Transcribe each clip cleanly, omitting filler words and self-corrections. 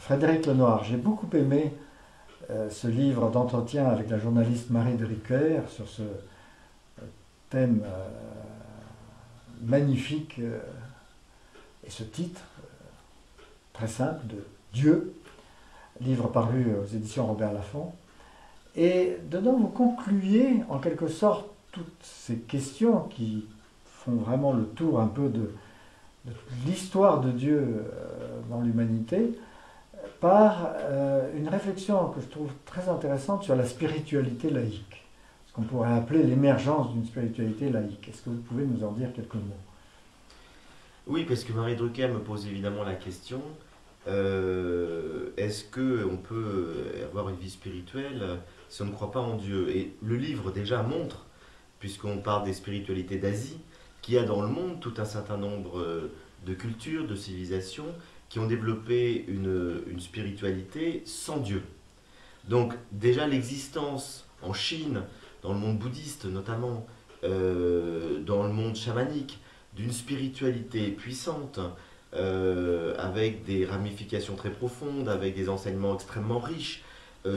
Frédéric Lenoir. J'ai beaucoup aimé ce livre d'entretien avec la journaliste Marie Drucker sur ce thème magnifique et ce titre très simple de Dieu, livre paru aux éditions Robert Laffont. Et dedans, vous concluez en quelque sorte toutes ces questions qui font vraiment le tour un peu de l'histoire de Dieu dans l'humanité par une réflexion que je trouve très intéressante sur la spiritualité laïque, ce qu'on pourrait appeler l'émergence d'une spiritualité laïque. Est-ce que vous pouvez nous en dire quelques mots? Oui, parce que Marie Drucker me pose évidemment la question, est-ce qu'on peut avoir une vie spirituelle si on ne croit pas en Dieu? Et le livre déjà montre, puisqu'on parle des spiritualités d'Asie, qu'il y a dans le monde tout un certain nombre de cultures, de civilisations, qui ont développé une spiritualité sans Dieu. Donc déjà l'existence en Chine, dans le monde bouddhiste notamment, dans le monde chamanique, d'une spiritualité puissante, avec des ramifications très profondes, avec des enseignements extrêmement riches,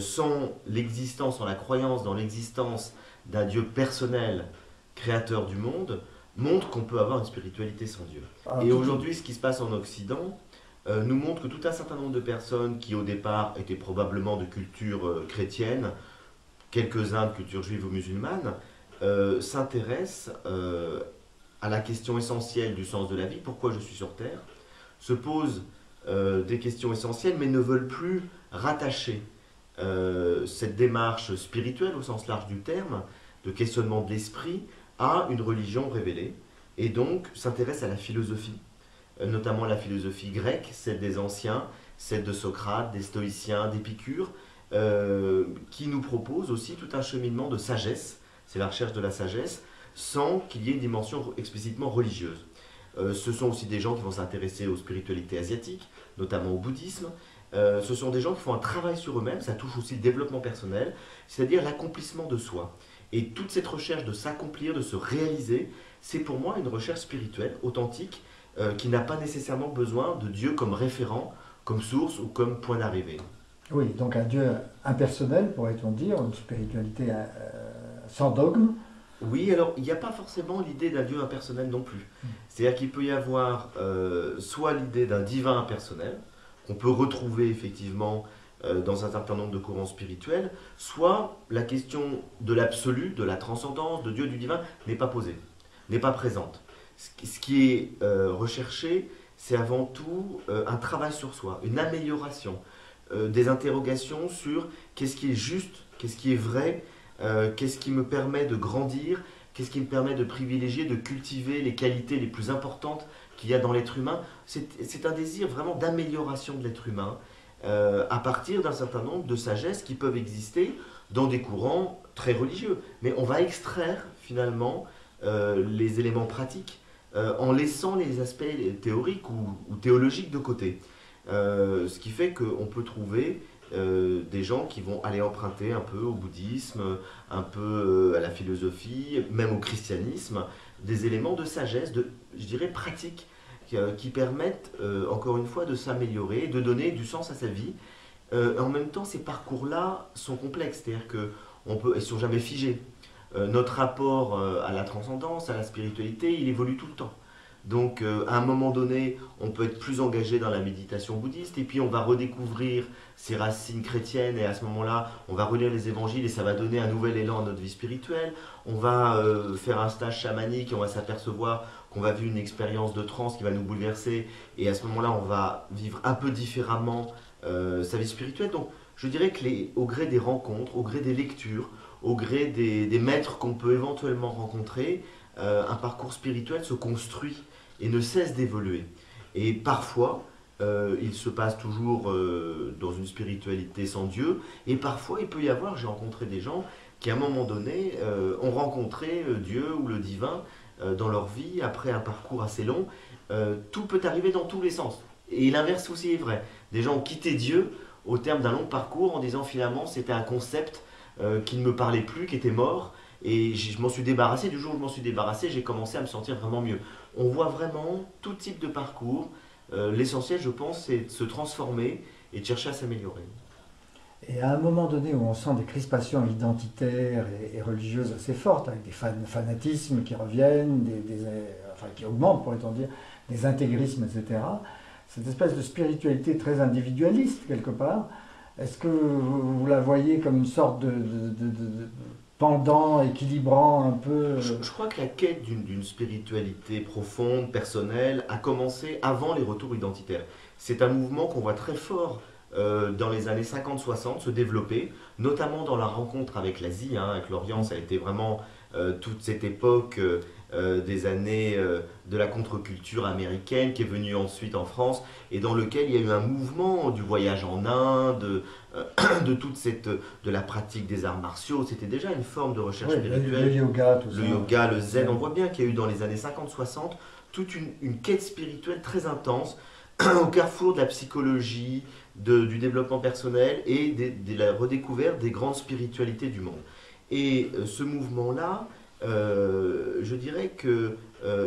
sans l'existence, sans la croyance dans l'existence d'un Dieu personnel, créateur du monde, montre qu'on peut avoir une spiritualité sans Dieu. Et aujourd'hui, ce qui se passe en Occident nous montre que tout un certain nombre de personnes qui au départ étaient probablement de culture chrétienne, quelques-uns de culture juive ou musulmane, s'intéressent à la question essentielle du sens de la vie, pourquoi je suis sur Terre, se posent des questions essentielles, mais ne veulent plus rattacher cette démarche spirituelle au sens large du terme, de questionnement de l'esprit, à une religion révélée, et donc s'intéressent à la philosophie, notamment la philosophie grecque, celle des anciens, celle de Socrate, des stoïciens, d'Épicure, qui nous propose aussi tout un cheminement de sagesse, c'est la recherche de la sagesse, sans qu'il y ait une dimension explicitement religieuse. Ce sont aussi des gens qui vont s'intéresser aux spiritualités asiatiques, notamment au bouddhisme. Ce sont des gens qui font un travail sur eux-mêmes, ça touche aussi le développement personnel, c'est-à-dire l'accomplissement de soi. Et toute cette recherche de s'accomplir, de se réaliser, c'est pour moi une recherche spirituelle, authentique, qui n'a pas nécessairement besoin de Dieu comme référent, comme source ou comme point d'arrivée. Oui, donc un Dieu impersonnel, pourrait-on dire, une spiritualité sans dogme. Oui, alors il n'y a pas forcément l'idée d'un Dieu impersonnel non plus. C'est-à-dire qu'il peut y avoir soit l'idée d'un divin impersonnel, qu'on peut retrouver effectivement dans un certain nombre de courants spirituels, soit la question de l'absolu, de la transcendance, de Dieu, du divin, n'est pas posée, n'est pas présente. Ce qui est recherché, c'est avant tout un travail sur soi, une amélioration, des interrogations sur qu'est-ce qui est juste, qu'est-ce qui est vrai, qu'est-ce qui me permet de grandir, qu'est-ce qui me permet de privilégier, de cultiver les qualités les plus importantes qu'il y a dans l'être humain. C'est un désir vraiment d'amélioration de l'être humain à partir d'un certain nombre de sagesses qui peuvent exister dans des courants très religieux. Mais on va extraire finalement les éléments pratiques en laissant les aspects théoriques ou théologiques de côté. Ce qui fait qu'on peut trouver des gens qui vont aller emprunter un peu au bouddhisme, un peu à la philosophie, même au christianisme, des éléments de sagesse, je dirais pratiques, qui permettent encore une fois de s'améliorer, de donner du sens à sa vie. En même temps, ces parcours-là sont complexes, c'est-à-dire qu'ils ne sont jamais figés. Notre rapport à la transcendance, à la spiritualité, il évolue tout le temps. Donc à un moment donné, on peut être plus engagé dans la méditation bouddhiste et puis on va redécouvrir ses racines chrétiennes et à ce moment-là, on va relire les évangiles et ça va donner un nouvel élan à notre vie spirituelle. On va faire un stage chamanique et on va s'apercevoir qu'on va vivre une expérience de transe qui va nous bouleverser et à ce moment-là, on va vivre un peu différemment sa vie spirituelle. Donc je dirais que au gré des rencontres, au gré des lectures, au gré des maîtres qu'on peut éventuellement rencontrer, un parcours spirituel se construit et ne cesse d'évoluer. Et parfois, il se passe toujours dans une spiritualité sans Dieu, et parfois il peut y avoir, j'ai rencontré des gens qui à un moment donné ont rencontré Dieu ou le divin dans leur vie, après un parcours assez long. Tout peut arriver dans tous les sens. Et l'inverse aussi est vrai. Des gens ont quitté Dieu au terme d'un long parcours en disant finalement c'était un concept qui ne me parlait plus, qui était mort, et je m'en suis débarrassé. Du jour où je m'en suis débarrassé, j'ai commencé à me sentir vraiment mieux. On voit vraiment tout type de parcours. L'essentiel, je pense, c'est de se transformer et de chercher à s'améliorer. Et à un moment donné où on sent des crispations identitaires et religieuses assez fortes, avec des fanatismes qui reviennent, enfin qui augmentent, pourrait-on dire, des intégrismes, etc., cette espèce de spiritualité très individualiste, quelque part, est-ce que vous la voyez comme une sorte de pendant, équilibrant un peu Je crois que la quête d'une spiritualité profonde, personnelle, a commencé avant les retours identitaires. C'est un mouvement qu'on voit très fort dans les années 50-60 se développer, notamment dans la rencontre avec l'Asie, avec l'Orient. Ça a été vraiment toute cette époque des années de la contre-culture américaine qui est venue ensuite en France et dans lequel il y a eu un mouvement du voyage en Inde, de toute cette, de la pratique des arts martiaux. C'était déjà une forme de recherche spirituelle. Le yoga, tout ça. Le yoga, le zen. On voit bien qu'il y a eu dans les années 50-60 toute une quête spirituelle très intense au carrefour de la psychologie, du développement personnel et de la redécouverte des grandes spiritualités du monde. Et ce mouvement-là, je dirais que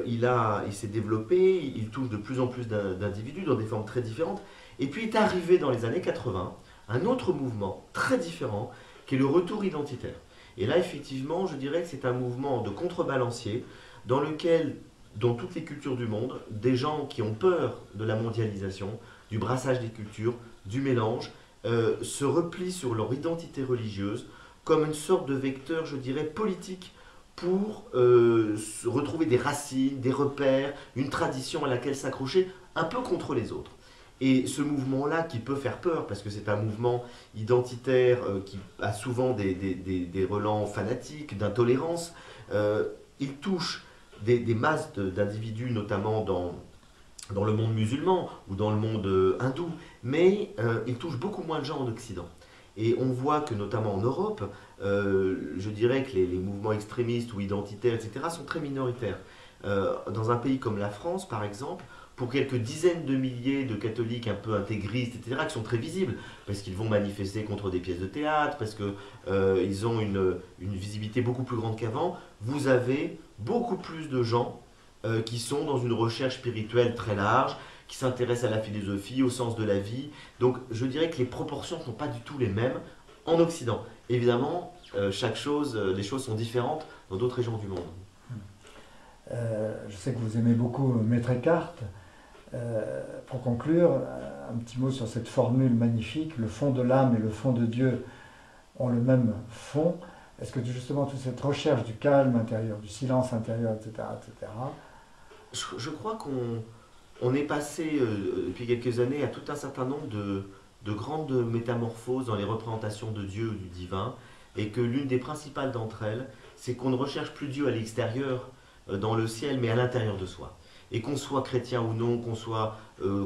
il s'est développé, il touche de plus en plus d'individus dans des formes très différentes. Et puis est arrivé dans les années 80 un autre mouvement très différent qui est le retour identitaire. Et là, effectivement, je dirais que c'est un mouvement de contrebalancier dans lequel, dans toutes les cultures du monde, des gens qui ont peur de la mondialisation, du brassage des cultures, du mélange, se replient sur leur identité religieuse comme une sorte de vecteur, je dirais, politique pour retrouver des racines, des repères, une tradition à laquelle s'accrocher, un peu contre les autres. Et ce mouvement-là qui peut faire peur, parce que c'est un mouvement identitaire qui a souvent des relents fanatiques, d'intolérance, il touche des masses d'individus, notamment dans le monde musulman ou dans le monde hindou, mais il touche beaucoup moins de gens en Occident. Et on voit que notamment en Europe, je dirais que les mouvements extrémistes ou identitaires, etc., sont très minoritaires. Dans un pays comme la France, par exemple, pour quelques dizaines de milliers de catholiques un peu intégristes, etc., qui sont très visibles, parce qu'ils vont manifester contre des pièces de théâtre, parce qu'ils ont une visibilité beaucoup plus grande qu'avant, vous avez beaucoup plus de gens qui sont dans une recherche spirituelle très large, qui s'intéressent à la philosophie, au sens de la vie. Donc je dirais que les proportions ne sont pas du tout les mêmes en Occident. Évidemment, les choses sont différentes dans d'autres régions du monde. Je sais que vous aimez beaucoup Maître Eckhart. Pour conclure, un petit mot sur cette formule magnifique, le fond de l'âme et le fond de Dieu ont le même fond. Est-ce que justement toute cette recherche du calme intérieur, du silence intérieur, etc., Je crois qu'on est passé depuis quelques années à tout un certain nombre de grandes métamorphoses dans les représentations de Dieu ou du divin, et que l'une des principales d'entre elles, c'est qu'on ne recherche plus Dieu à l'extérieur, dans le ciel, mais à l'intérieur de soi. Et qu'on soit chrétien ou non, qu'on soit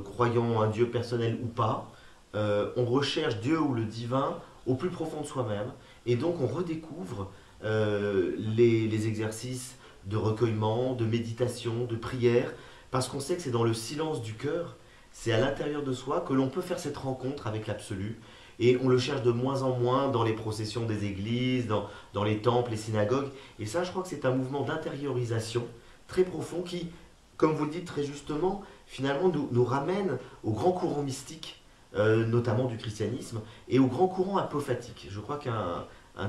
croyant en un Dieu personnel ou pas, on recherche Dieu ou le divin au plus profond de soi-même. Et donc on redécouvre les exercices de recueillement, de méditation, de prière, parce qu'on sait que c'est dans le silence du cœur, c'est à l'intérieur de soi que l'on peut faire cette rencontre avec l'absolu. Et on le cherche de moins en moins dans les processions des églises, dans les temples, les synagogues. Et ça, je crois que c'est un mouvement d'intériorisation très profond qui, comme vous le dites très justement, finalement nous ramène au grand courant mystique, notamment du christianisme, et au grand courant apophatique. Je crois qu'un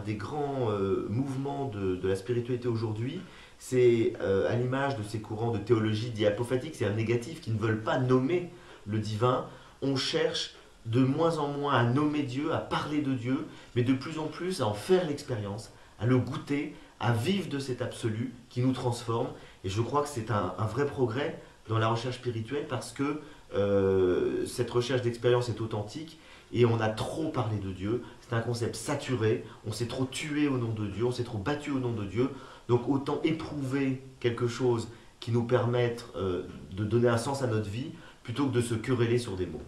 des grands mouvements de la spiritualité aujourd'hui, c'est à l'image de ces courants de théologie dits apophatiques, c'est-à-dire négatifs, qui ne veulent pas nommer le divin. On cherche de moins en moins à nommer Dieu, à parler de Dieu, mais de plus en plus à en faire l'expérience, à le goûter, à vivre de cet absolu qui nous transforme. Et je crois que c'est un vrai progrès dans la recherche spirituelle parce que cette recherche d'expérience est authentique et on a trop parlé de Dieu. C'est un concept saturé, on s'est trop tué au nom de Dieu, on s'est trop battu au nom de Dieu. Donc autant éprouver quelque chose qui nous permette de donner un sens à notre vie plutôt que de se quereller sur des mots.